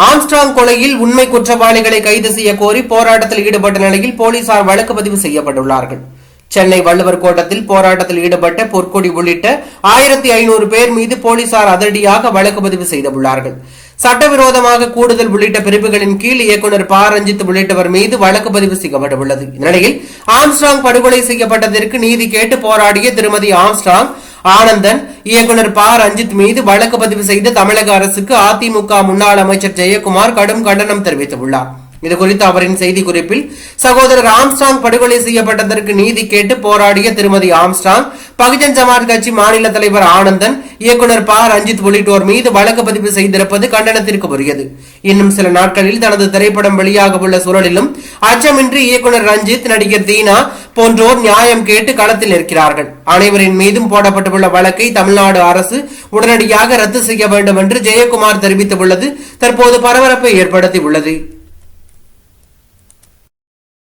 Armstrong கொலையில் உண்மை குற்றவாளிகளை கைது செய்ய கோரி போராட்டத்தில் ஈடுபட்ட நிலையில் போலீசார் வழக்கு பதிவு செய்யப்பட்டுள்ளார்கள். சென்னை வள்ளுவர் கோட்டத்தில் போராட்டத்தில் ஈடுபட்ட பொற்கொடி உள்ளிட்ட 1500 பேர் மீது போலீசார் அதிரடியாக வழக்கு பதிவு செய்துள்ளார்கள். சட்டவிரோதமாக கூடுதல் உள்ளிட்ட பிரிவுகளின் கீழ் இயக்குநர் ப. ரஞ்சித் உள்ளிட்டவர் மீது வழக்கு பதிவு செய்யப்பட்டுள்ளது. இந்நிலையில் ஆம்ஸ்ட்ராங் படுகொலை செய்யப்பட்டதற்கு நீதி கேட்டு போராடிய திருமதி ஆம்ஸ்ட்ராங் ஆனந்தன், இயக்குநர் ப. ரஞ்சித் மீது வழக்கு பதிவு செய்த தமிழக அரசுக்கு அதிமுக முன்னாள் அமைச்சர் ஜெயக்குமார் கடும் கண்டனம் தெரிவித்துள்ளார். இதுகுறித்து அவரின் செய்திக்குறிப்பில், சகோதரர் ஆம்ஸ்ட்ராங் படுகொலை செய்யப்பட்டதற்கு நீதி கேட்டு போராடிய திருமதி ஆம்ஸ்ட்ராங், பகுஜன் சமாஜ் கட்சி மாநில தலைவர் ஆனந்தன், இயக்குநர் ப. ரஞ்சித் உள்ளிட்டோர் மீது வழக்கு பதிவு செய்திருப்பது கண்டனத்திற்கு உரியது. இன்னும் சில நாட்களில் தனது திரைப்படம் வெளியாக உள்ள சூழலிலும் அச்சமின்றி இயக்குநர் ரஞ்சித், நடிகர் தீனா போன்றோர் நியாயம் கேட்டு களத்தில் இருக்கிறார்கள். அனைவரின் மீதும் போடப்பட்டுள்ள வழக்கை தமிழ்நாடு அரசு உடனடியாக ரத்து செய்ய வேண்டும் என்று ஜெயக்குமார் தெரிவித்துள்ளது தற்போது பரபரப்பை ஏற்படுத்தியுள்ளது.